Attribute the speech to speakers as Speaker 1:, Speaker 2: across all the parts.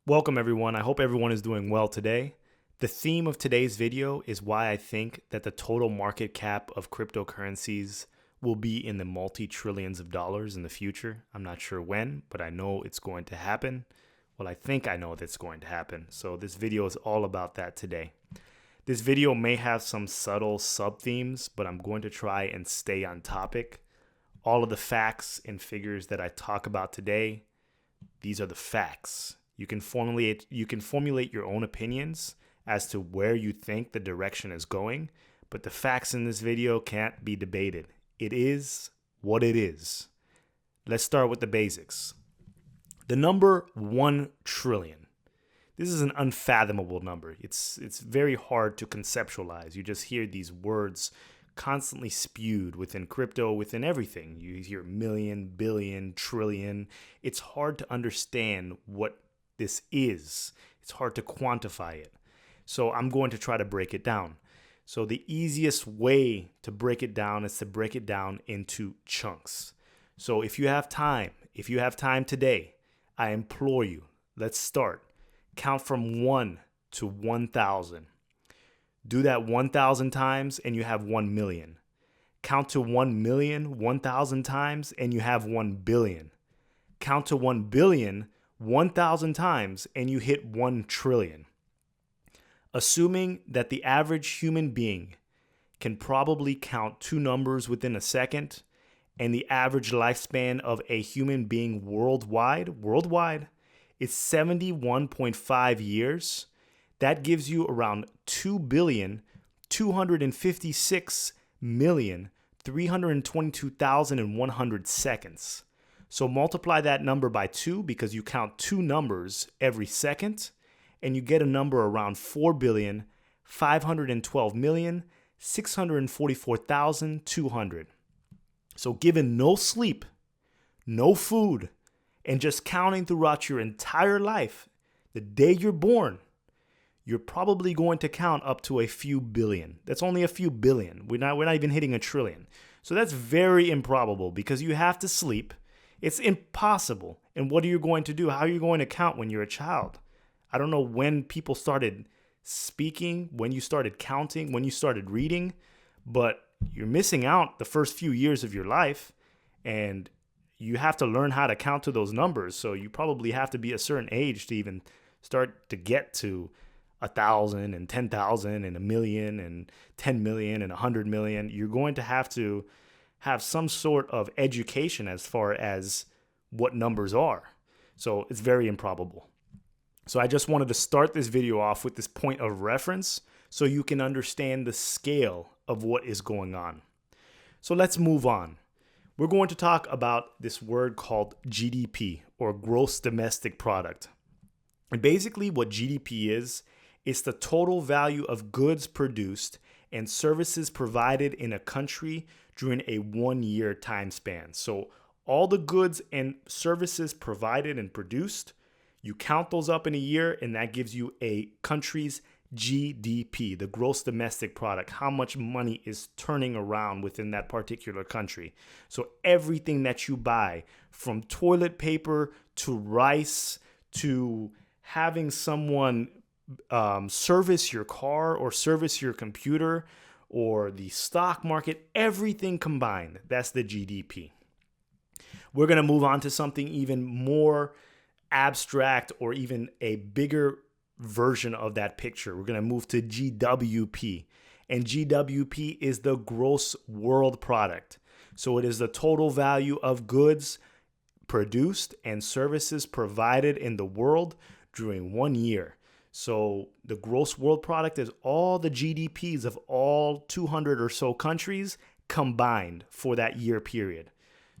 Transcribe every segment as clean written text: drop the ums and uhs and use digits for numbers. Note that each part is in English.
Speaker 1: Welcome everyone. I hope everyone is doing well today. The theme of today's video is why I think that the total market cap of cryptocurrencies will be in the multi-trillions of dollars in the future. I'm not sure when, but I know it's going to happen. Well, I think I know that's going to happen. So this video is all about that today. This video may have some subtle sub-themes, but I'm going to try and stay on topic. All of the facts and figures that I talk about today, these are the facts. You can formulate your own opinions as to where you think the direction is going, but the facts in this video can't be debated. It is what it is. Let's start with the basics. The number 1 trillion. This is an unfathomable number. It's very hard to conceptualize. You just hear these words constantly spewed within crypto, within everything. You hear million, billion, trillion. It's hard to understand what this is. It's hard to quantify it. So I'm going to try to break it down. So the easiest way to break it down is to break it down into chunks. So if you have time today, I implore you, let's start. Count from 1 to 1,000. Do that 1,000 times and you have 1 million. Count to 1 million 1,000 times and you have 1 billion. Count to 1 billion 1,000 times and you hit 1 trillion. Assuming that the average human being can probably count 2 numbers within a second, and the average lifespan of a human being worldwide is 71.5 years, that gives you around 2,256,322,100 seconds. So multiply that number by 2 because you count 2 numbers every second, and you get a number around 4,512,644,200. So given no sleep, no food, and just counting throughout your entire life, the day you're born, you're probably going to count up to a few billion. That's only a few billion. We're not even hitting a trillion. So that's very improbable because you have to sleep. It's impossible. And what are you going to do? How are you going to count when you're a child? I don't know when people started speaking, when you started counting, when you started reading, but you're missing out the first few years of your life, and you have to learn how to count to those numbers. So you probably have to be a certain age to even start to get to 1,000 and 10,000 and 1,000,000 and 10 million and 100 million. You're going to have some sort of education as far as what numbers are. So it's very improbable. So I just wanted to start this video off with this point of reference so you can understand the scale of what is going on. So let's move on. We're going to talk about this word called GDP, or gross domestic product. And basically what GDP is, it's the total value of goods produced and services provided in a country during a 1-year time span. So all the goods and services provided and produced, you count those up in a year, and that gives you a country's GDP, the gross domestic product, how much money is turning around within that particular country. So everything that you buy, from toilet paper to rice to having someone service your car or service your computer or the stock market, everything combined, that's the GDP. We're going to move on to something even more abstract, or even a bigger version of that picture. We're going to move to GWP, and GWP is the gross world product. So it is the total value of goods produced and services provided in the world during 1 year. So the gross world product is all the GDPs of all 200 or so countries combined for that year period.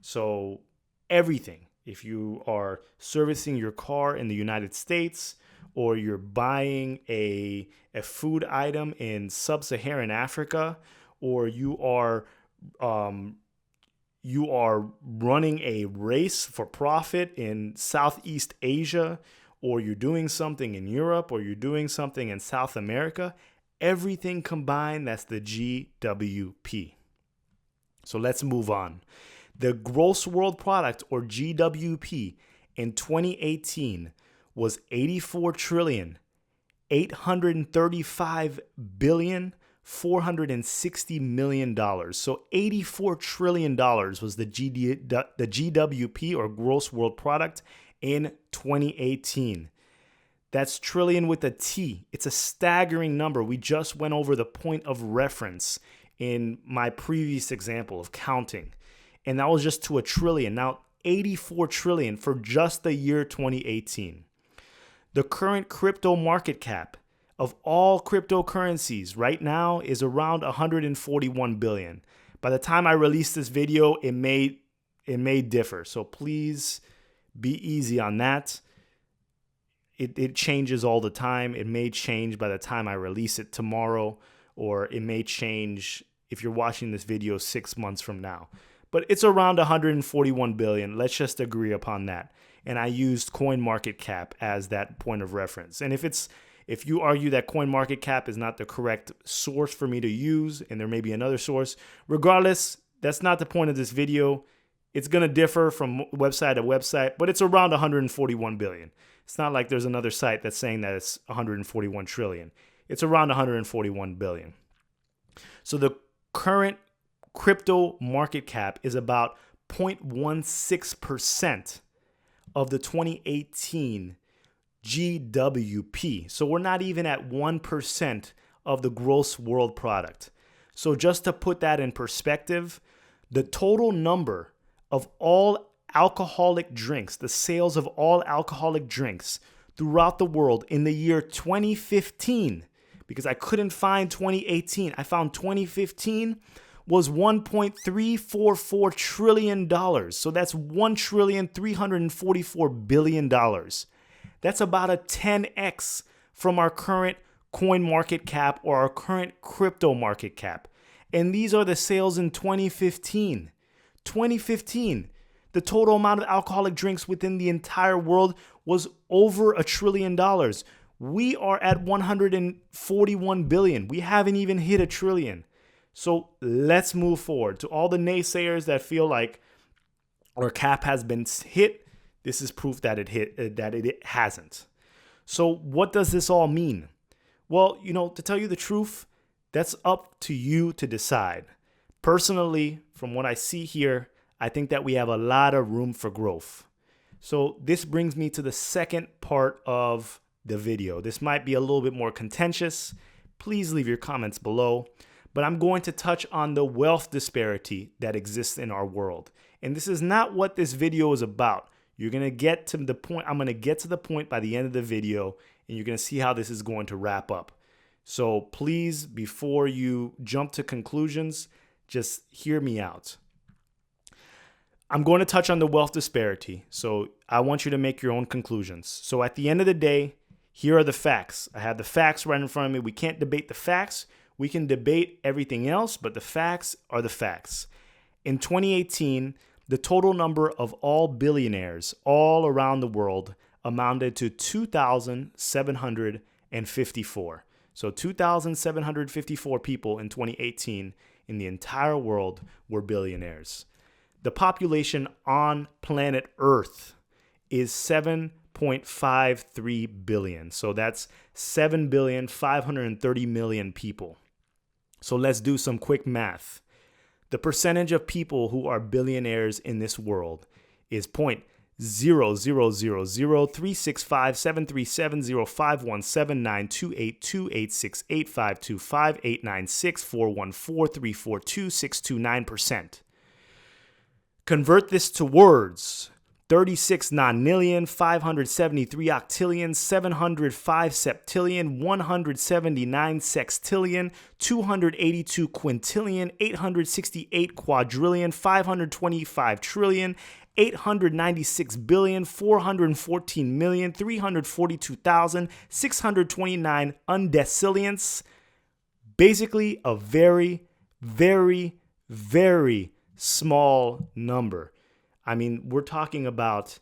Speaker 1: So everything. If you are servicing your car in the United States, or you're buying a food item in sub-Saharan Africa, or you are running a race for profit in Southeast Asia, or you're doing something in Europe, or you're doing something in South America, everything combined, that's the GWP. So let's move on. The gross world product, or GWP, in 2018 was 84 trillion, 835 billion, $460 million. So $84 trillion was the GWP, or gross world product, in 2018. That's trillion with a T. It's a staggering number. We just went over the point of reference in my previous example of counting, and that was just to a trillion. Now 84 trillion for just the year 2018. The current crypto market cap of all cryptocurrencies right now is around 141 billion. By the time I release this video, it may differ. So please be easy on that. It changes all the time. It may change by the time I release it tomorrow, or it may change if you're watching this video 6 months from now. But it's around 141 billion. Let's just agree upon that. And I used CoinMarketCap as that point of reference. And if you argue that CoinMarketCap is not the correct source for me to use, and there may be another source, regardless, that's not the point of this video. It's going to differ from website to website, but it's around 141 billion. It's not like there's another site that's saying that it's 141 trillion. It's around 141 billion. So the current crypto market cap is about 0.16% of the 2018 GWP. So we're not even at 1% of the gross world product. So just to put that in perspective, the total number of all alcoholic drinks, the sales of all alcoholic drinks throughout the world in the year 2015, because I couldn't find 2018, I found 2015 was $1.344 trillion. So that's $1.344 billion. That's about a 10x from our current coin market cap or our current crypto market cap. And these are the sales in 2015. 2015, the total amount of alcoholic drinks within the entire world was over $1 trillion. We are at 141 billion. We haven't even hit $1 trillion. So let's move forward. To all the naysayers that feel like our cap has been hit, this is proof that it hasn't. So what does this all mean? Well, to tell you the truth, that's up to you to decide. Personally, from what I see here, I think that we have a lot of room for growth. So this brings me to the second part of the video. This might be a little bit more contentious. Please leave your comments below. But I'm going to touch on the wealth disparity that exists in our world. And this is not what this video is about. You're going to get to the point. I'm going to get to the point by the end of the video, and you're going to see how this is going to wrap up. So please, before you jump to conclusions, just hear me out. I'm going to touch on the wealth disparity. So I want you to make your own conclusions. So at the end of the day, here are the facts. I have the facts right in front of me. We can't debate the facts. We can debate everything else, but the facts are the facts. In 2018, the total number of all billionaires all around the world amounted to 2,754. So 2,754 people in 2018 in the entire world were billionaires. The population on planet Earth is 7.53 billion. So that's 7,530,000,000 people. So let's do some quick math. The percentage of people who are billionaires in this world is 0.000373705179288286525896414342629%. Convert this to words. 36 nonillion, 573 octillion, 705 septillion, 179 sextillion, 282 quintillion, 868 quadrillion, 525 trillion, 896 billion, 414 million, 342,629 undecillions. Basically a very, very, very small number. I mean, we're talking about,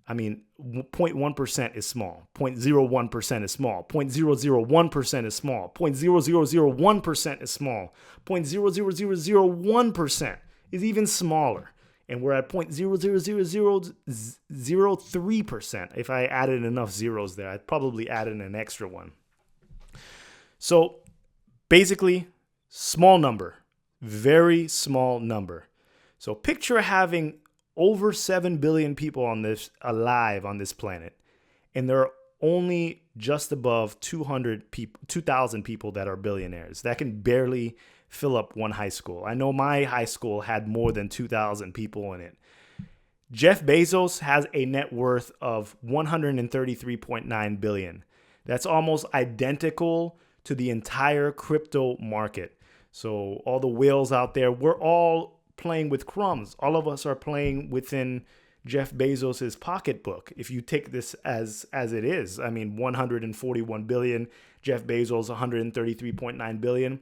Speaker 1: 0.1% is small, 0.01% is small, 0.001% is small, 0.0001% is small, 0.00001% is even smaller. And we're at 0.00003%. If I added enough zeros there, I'd probably added an extra one. So basically, small number, very small number. So picture having over 7 billion people alive on this planet, and there are only just above 2,000 people that are billionaires. That can barely fill up one high school. I know my high school had more than 2,000 people in it. Jeff Bezos has a net worth of 133.9 billion. That's almost identical to the entire crypto market. So all the whales out there, we're all playing with crumbs. All of us are playing within Jeff Bezos's pocketbook. If you take this as it is, I mean, 141 billion, Jeff Bezos 133.9 billion.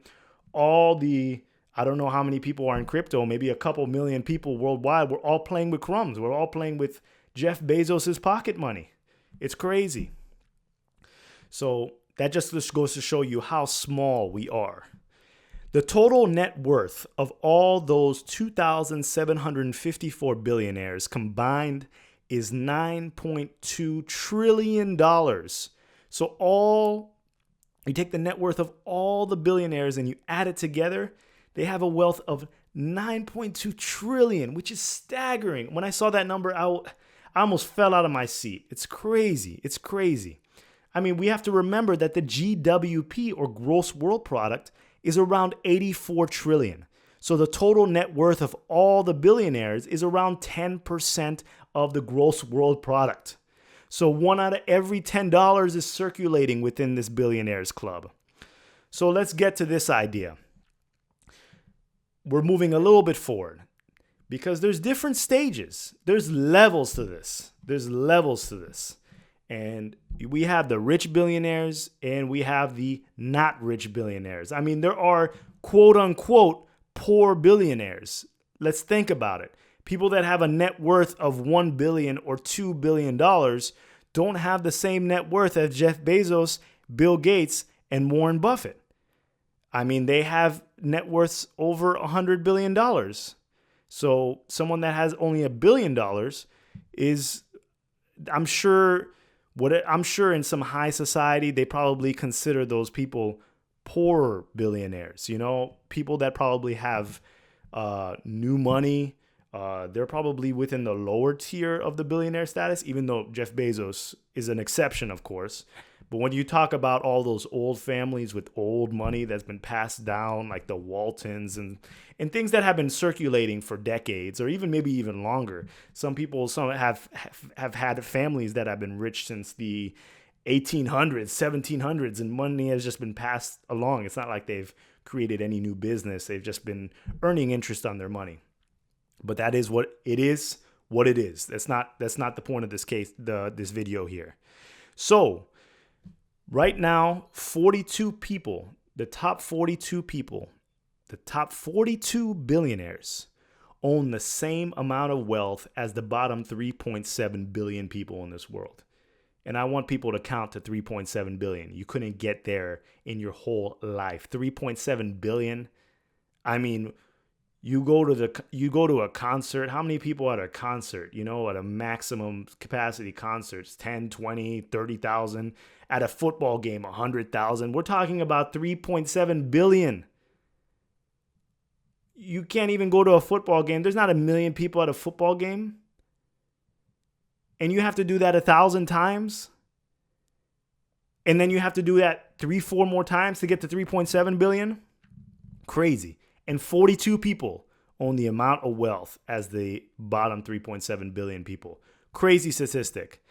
Speaker 1: I don't know how many people are in crypto, maybe a couple million people worldwide. We're all playing with crumbs. We're all playing with Jeff Bezos's pocket money. It's crazy. So that just goes to show you how small we are. The total net worth of all those 2,754 billionaires combined is $9.2 trillion. So you take the net worth of all the billionaires and you add it together, they have a wealth of 9.2 trillion, which is staggering. When I saw that number, I almost fell out of my seat. It's crazy. It's crazy. I mean, we have to remember that the GWP, or gross world product, is around 84 trillion. So the total net worth of all the billionaires is around 10% of the gross world product. So 1 out of every $10 is circulating within this billionaires club. So let's get to this idea. We're moving a little bit forward because there's different stages. There's levels to this. And we have the rich billionaires and we have the not rich billionaires. I mean, there are quote unquote poor billionaires. Let's think about it. People that have a net worth of $1 billion or $2 billion don't have the same net worth as Jeff Bezos, Bill Gates, and Warren Buffett. I mean, they have net worths over $100 billion. So someone that has only $1 billion is, I'm sure in some high society, they probably consider those people poor billionaires, people that probably have new money. They're probably within the lower tier of the billionaire status, even though Jeff Bezos is an exception, of course. But when you talk about all those old families with old money that's been passed down, like the Waltons and things that have been circulating for decades or maybe even longer. Some have had families that have been rich since the 1800s, 1700s, and money has just been passed along. It's not like they've created any new business. They've just been earning interest on their money. But that is what it is. That's not the point of this case, this video here. So right now, 42 people, the top 42 billionaires own the same amount of wealth as the bottom 3.7 billion people in this world. And I want people to count to 3.7 billion. You couldn't get there in your whole life. 3.7 billion. I mean, you go to a concert. How many people at a concert? At a maximum capacity concerts, 10, 20, 30,000. At a football game, 100,000. We're talking about 3.7 billion. You can't even go to a football game. There's not 1 million people at a football game. And you have to do that 1,000 times. And then you have to do that 3-4 more times to get to 3.7 billion. Crazy. And 42 people own the amount of wealth as the bottom 3.7 billion people. Crazy statistic.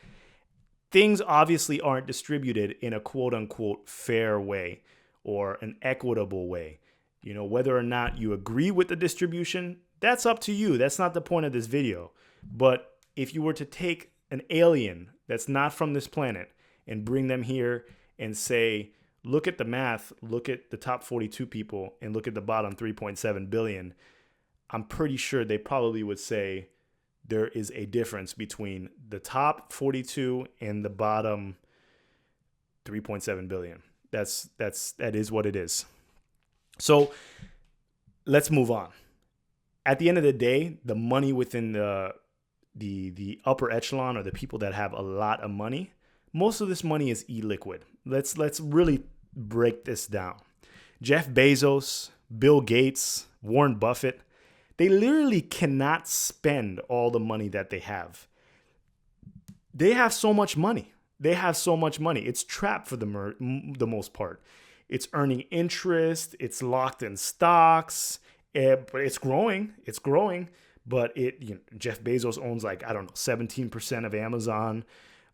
Speaker 1: Things obviously aren't distributed in a quote unquote fair way or an equitable way. Whether or not you agree with the distribution, that's up to you. That's not the point of this video. But if you were to take an alien that's not from this planet and bring them here and say, look at the math, look at the top 42 people and look at the bottom 3.7 billion, I'm pretty sure they probably would say there is a difference between the top 42 and the bottom 3.7 billion. That is what it is. So let's move on. at the end of the day, the money within the upper echelon, or the people that have a lot of money, most of this money is illiquid. Let's really break this down. Jeff Bezos, Bill Gates, Warren Buffett, they literally cannot spend all the money that they have. They have so much money. It's trapped for the most part. It's earning interest. It's locked in stocks. But it's growing. But Jeff Bezos owns 17% of Amazon.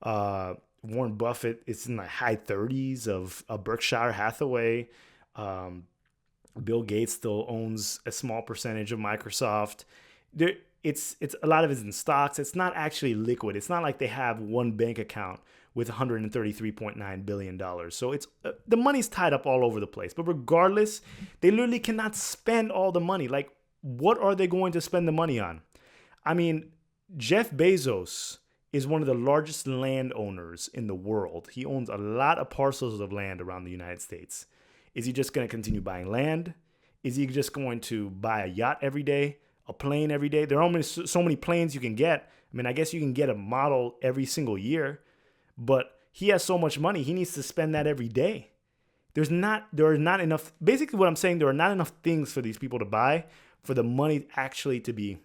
Speaker 1: Warren Buffett is in the high 30s of Berkshire Hathaway. Bill Gates still owns a small percentage of Microsoft. It's a lot of it's in stocks. It's not actually liquid. It's not like they have one bank account with $133.9 billion. So it's the money's tied up all over the place. But regardless, they literally cannot spend all the money. Like, what are they going to spend the money on? I mean, Jeff Bezos is one of the largest landowners in the world. He owns a lot of parcels of land around the United States. Is he just going to continue buying land? Is he just going to buy a yacht every day, a plane every day? There are only so many planes you can get. I mean, I guess you can get a model every single year, but he has so much money, he needs to spend that every day. There are not enough. Basically, what I'm saying, there are not enough things for these people to buy for the money actually to be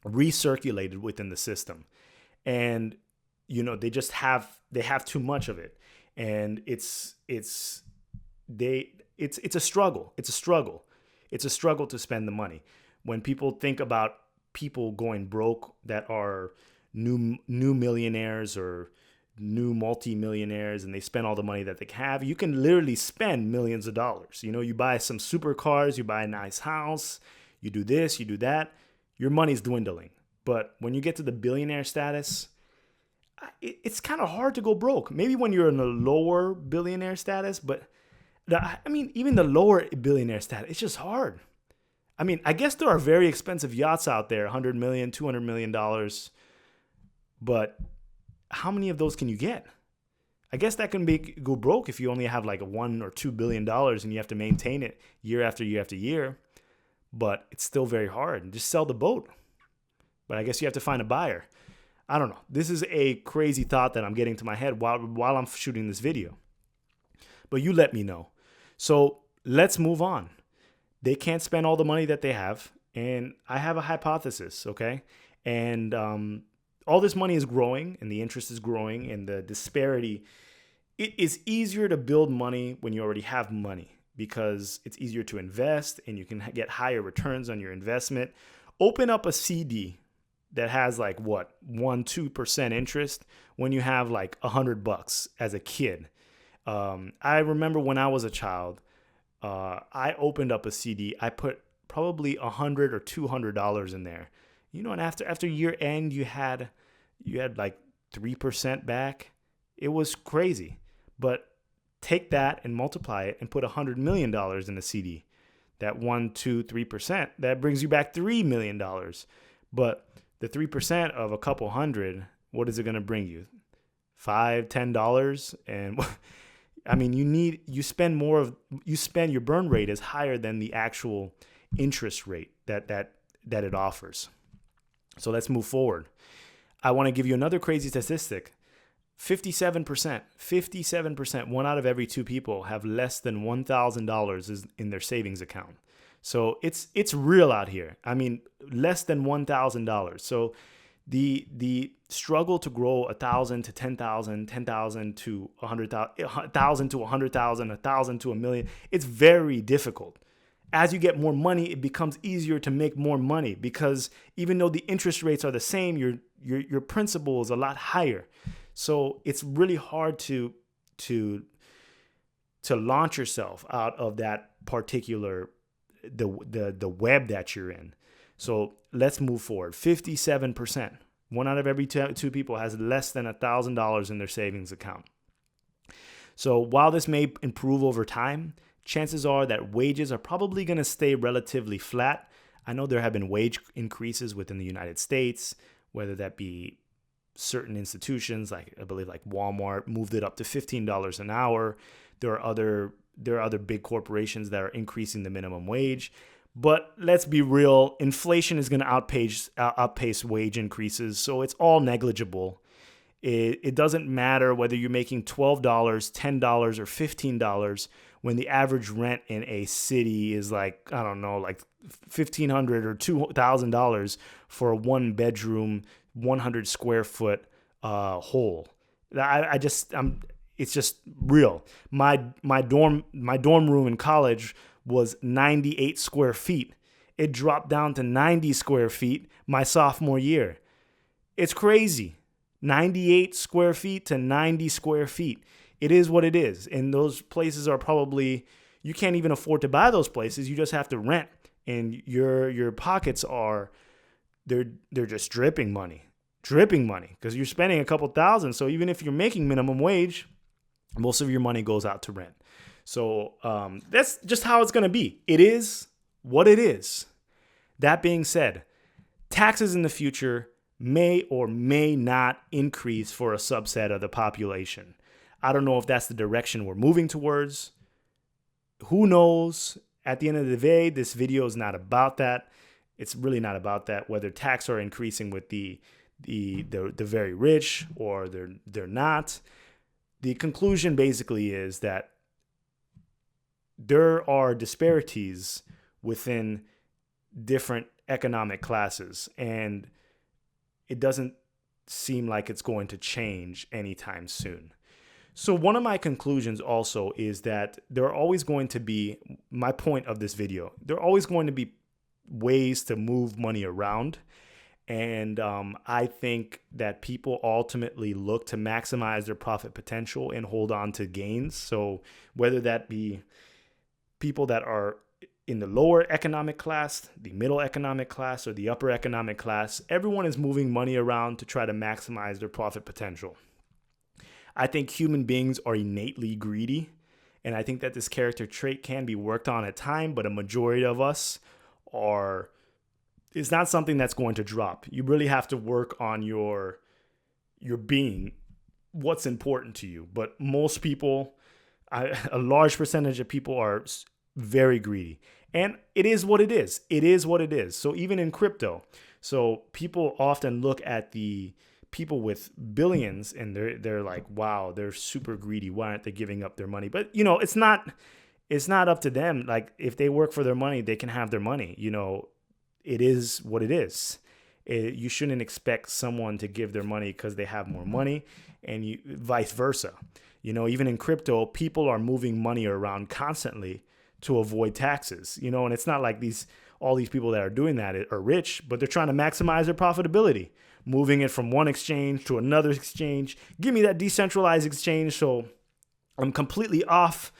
Speaker 1: recirculated within the system. And they have too much of it, and it's a struggle. It's a struggle to spend the money. When people think about people going broke that are new millionaires or new multi-millionaires, and they spend all the money that they have, you can literally spend millions of dollars. You buy some supercars, you buy a nice house, you do this, you do that, your money's dwindling. But when you get to the billionaire status, it's kind of hard to go broke. Maybe when you're in a lower billionaire status, but even the lower billionaire status, it's just hard. I mean, I guess there are very expensive yachts out there, $100 million, $200 million, but how many of those can you get? I guess that can go broke if you only have like $1 or $2 billion and you have to maintain it year after year after year. But it's still very hard. Just sell the boat. But I guess you have to find a buyer. I don't know. This is a crazy thought that I'm getting to my head while I'm shooting this video. But you let me know. So let's move on. They can't spend all the money that they have. And I have a hypothesis, okay? And all this money is growing, and the interest is growing, and the disparity. It is easier to build money when you already have money, because it's easier to invest and you can get higher returns on your investment. Open up a CD that has 1-2% interest when you have $100 as a kid. I remember when I was a child, I opened up a CD. I put probably $100 or $200 in there. And after year end, you had 3% back. It was crazy. But take that and multiply it and put $100 million in a CD. That 1-3%, that brings you back $3 million. But the 3% of a couple hundred, what is it going to bring you? $5, $10? And I mean, you spend your burn rate is higher than the actual interest rate that it offers. So let's move forward. I want to give you another crazy statistic. 57%, 1 out of every 2 people have less than $1,000 in their savings account. So it's real out here. I mean, less than $1,000. So the struggle to grow 1,000 to 10,000, 10,000 to 100,000, 1,000 to 100,000, 1,000 to 1,000,000, it's very difficult. As you get more money, it becomes easier to make more money, because even though the interest rates are the same, your principal is a lot higher. So it's really hard to launch yourself out of that particular the web that you're in. So let's move forward. 57%, 1 out of every 2 people has less than $1,000 in their savings account. So while this may improve over time, chances are that wages are probably going to stay relatively flat. I know there have been wage increases within the United States, whether that be certain institutions, like I believe Walmart moved it up to $15 an hour. There are other big corporations that are increasing the minimum wage. But let's be real, inflation is going to outpace wage increases, so it's all negligible. It doesn't matter whether you're making $12, $10, or $15 when the average rent in a city is like, I don't know, like $1,500 or $2,000 for a one bedroom, 100 square foot hole. It's just real. My dorm room in college was 98 square feet. It dropped down to 90 square feet my sophomore year. It's crazy. 98 square feet to 90 square feet. It is what it is. And those places are probably, you can't even afford to buy those places. You just have to rent. And your pockets are, they're just dripping money because you're spending a couple thousand. So even if you're making minimum wage, most of your money goes out to rent. So that's just how it's going to be. It is what it is. That being said, taxes in the future may or may not increase for a subset of the population. I don't know if that's the direction we're moving towards. Who knows? At the end of the day, this video is not about that. It's really not about that, whether taxes are increasing with the very rich or they're not. The conclusion basically is that there are disparities within different economic classes, and it doesn't seem like it's going to change anytime soon. So one of my conclusions also is that there are always going to be, my point of this video, there are always going to be ways to move money around. And I think that people ultimately look to maximize their profit potential and hold on to gains. So whether that be people that are in the lower economic class, the middle economic class, or the upper economic class, everyone is moving money around to try to maximize their profit potential. I think human beings are innately greedy, and I think that this character trait can be worked on at time, but a majority of us are, it's not something that's going to drop. You really have to work on your being, what's important to you. But most people, a large percentage of people are very greedy. And it is what it is. It is what it is. So even in crypto, so people often look at the people with billions and they're like, wow, they're super greedy. Why aren't they giving up their money? But it's not up to them. Like if they work for their money, they can have their money. It is what it is. You shouldn't expect someone to give their money because they have more money, and vice versa. Even in crypto, people are moving money around constantly to avoid taxes. And it's not like all these people that are doing that are rich, but they're trying to maximize their profitability, moving it from one exchange to another exchange. Give me that decentralized exchange so I'm completely off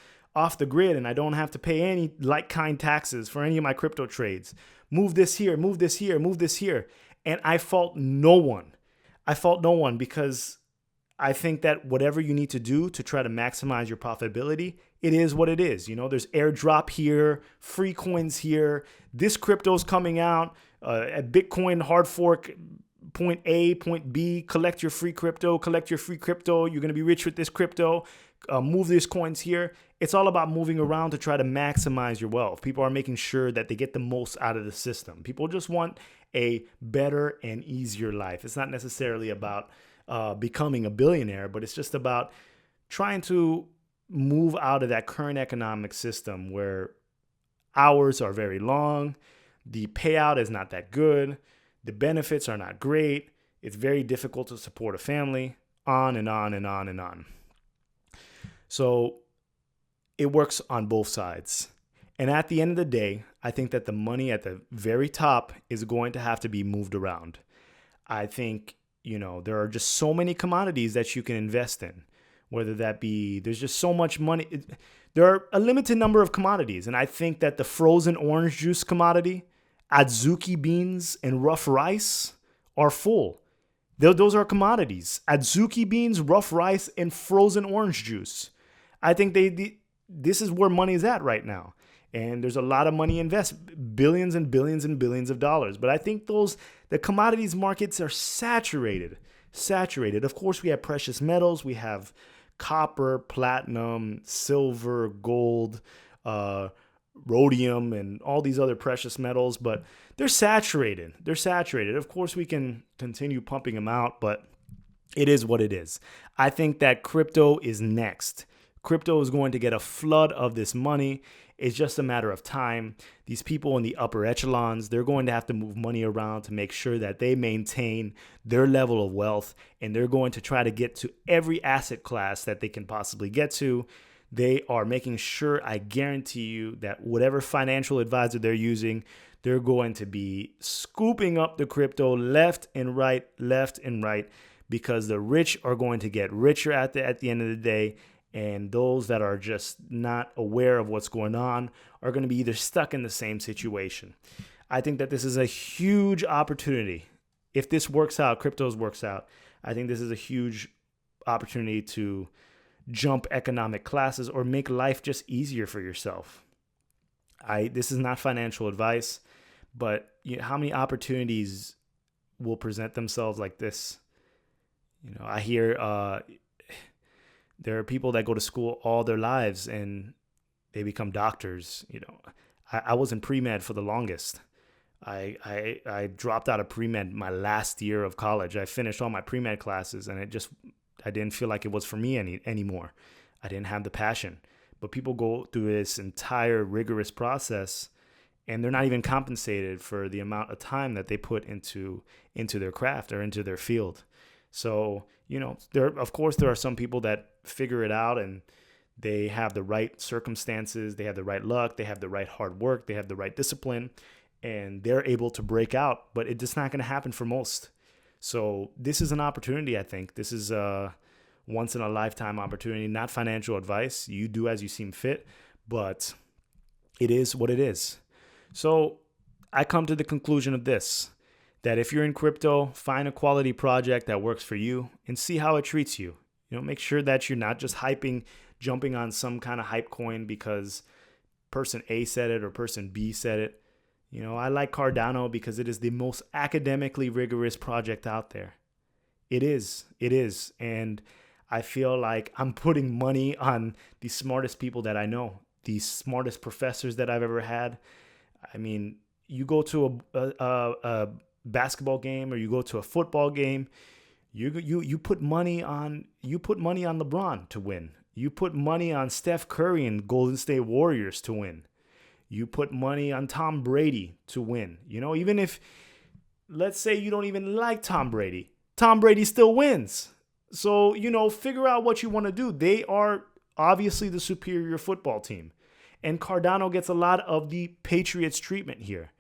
Speaker 1: the grid and I don't have to pay any like-kind taxes for any of my crypto trades. Move this here, move this here, move this here. And I fault no one. Because I think that whatever you need to do to try to maximize your profitability, it is what it is. There's airdrop here, free coins here. This crypto's coming out, at Bitcoin hard fork, point A, point B, collect your free crypto. You're going to be rich with this crypto. Move these coins here. It's all about moving around to try to maximize your wealth. People are making sure that they get the most out of the system. People just want a better and easier life. It's not necessarily about becoming a billionaire, but it's just about trying to move out of that current economic system where hours are very long, the payout is not that good, the benefits are not great, it's very difficult to support a family, on and on and on and on. So it works on both sides. And at the end of the day, I think that the money at the very top is going to have to be moved around. I think, there are just so many commodities that you can invest in, whether that be, there's just so much money. There are a limited number of commodities. And I think that the frozen orange juice commodity, adzuki beans, and rough rice are full. Those are commodities. Adzuki beans, rough rice, and frozen orange juice. I think this is where money is at right now. And there's a lot of money invested, billions and billions and billions of dollars. But I think the commodities markets are saturated. Of course, we have precious metals. We have copper, platinum, silver, gold, rhodium and all these other precious metals, but they're saturated. They're saturated. Of course, we can continue pumping them out, but it is what it is. I think that crypto is next. Crypto is going to get a flood of this money. It's just a matter of time. These people in the upper echelons, they're going to have to move money around to make sure that they maintain their level of wealth, and they're going to try to get to every asset class that they can possibly get to. They are making sure, I guarantee you, that whatever financial advisor they're using, they're going to be scooping up the crypto left and right, because the rich are going to get richer at the end of the day, and those that are just not aware of what's going on are going to be either stuck in the same situation. I think that this is a huge opportunity. If this works out, cryptos works out, I think this is a huge opportunity to jump economic classes or make life just easier for yourself. This is not financial advice, but how many opportunities will present themselves like this? I hear there are people that go to school all their lives and they become doctors. I was in pre-med for the longest. I dropped out of pre-med my last year of college. I finished all my pre-med classes, and I didn't feel like it was for me anymore. I didn't have the passion. But people go through this entire rigorous process, and they're not even compensated for the amount of time that they put into their craft or into their field. So, there are some people that figure it out, and they have the right circumstances, they have the right luck, they have the right hard work, they have the right discipline, and they're able to break out, but it's just not going to happen for most. So this is an opportunity, I think. This is a once in a lifetime opportunity, not financial advice. You do as you seem fit, but it is what it is. So I come to the conclusion of this, that if you're in crypto, find a quality project that works for you and see how it treats you. Make sure that you're not just jumping on some kind of hype coin because person A said it or person B said it. I like Cardano because it is the most academically rigorous project out there. It is. And I feel like I'm putting money on the smartest people that I know, the smartest professors that I've ever had. I mean, you go to a basketball game or you go to a football game, you put money on LeBron to win. You put money on Steph Curry and Golden State Warriors to win. You put money on Tom Brady to win. Even if, let's say you don't even like Tom Brady still wins. So, figure out what you want to do. They are obviously the superior football team. And Cardano gets a lot of the Patriots treatment here.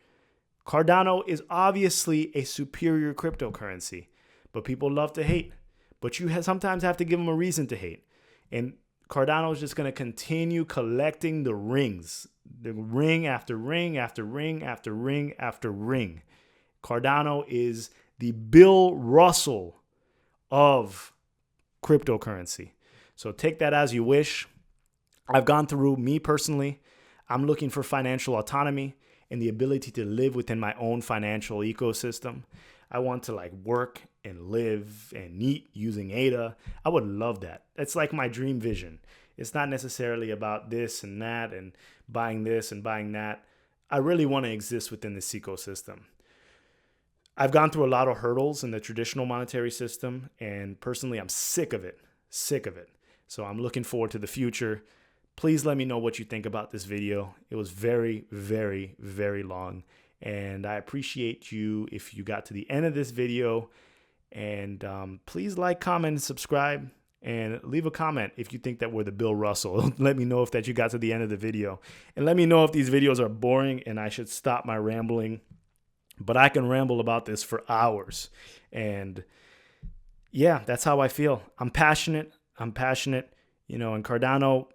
Speaker 1: Cardano is obviously a superior cryptocurrency, but people love to hate. But you sometimes have to give them a reason to hate. And Cardano is just going to continue collecting the rings. The ring after ring after ring after ring after ring. Cardano is the Bill Russell of cryptocurrency. So take that as you wish. I've gone through, me personally, I'm looking for financial autonomy and the ability to live within my own financial ecosystem. I want to work and live and eat using ADA. I would love that. It's like my dream vision. It's not necessarily about this and that and buying this and buying that. I really want to exist within this ecosystem. I've gone through a lot of hurdles in the traditional monetary system, and personally, I'm sick of it. So I'm looking forward to the future. Please let me know what you think about this video. It was very, very, very long, and I appreciate you if you got to the end of this video. And please like, comment, and subscribe, and leave a comment if you think that we're the Bill Russell. Let me know if that you got to the end of the video, and let me know if these videos are boring and I should stop my rambling. But I can ramble about this for hours, and yeah, that's how I feel. I'm passionate. And Cardano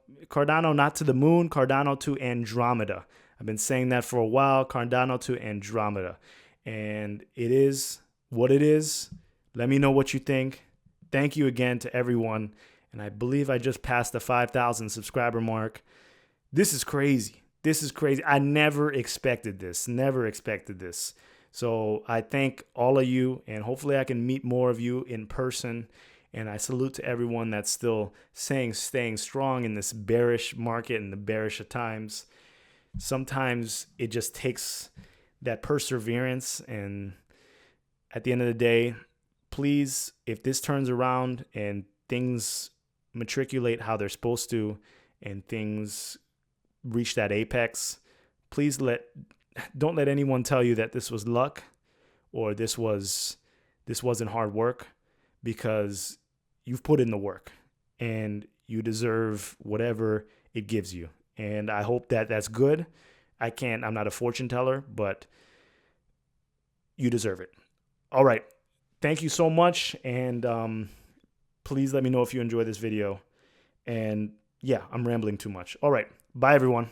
Speaker 1: not to the moon, Cardano to Andromeda. I've been saying that for a while, Cardano to Andromeda. And it is what it is. Let me know what you think. Thank you again to everyone. And I believe I just passed the 5,000 subscriber mark. This is crazy. I never expected this. So I thank all of you, and hopefully I can meet more of you in person. And I salute to everyone that's still staying strong in this bearish market and the bearish times. sometimes it just takes that perseverance. And at the end of the day, please, if this turns around and things matriculate how they're supposed to and things reach that apex, please don't let anyone tell you that this was luck or this wasn't hard work, because you've put in the work and you deserve whatever it gives you. And I hope that that's good. I'm not a fortune teller, but you deserve it. All right. Thank you so much. And please let me know if you enjoy this video. And yeah, I'm rambling too much. All right. Bye, everyone.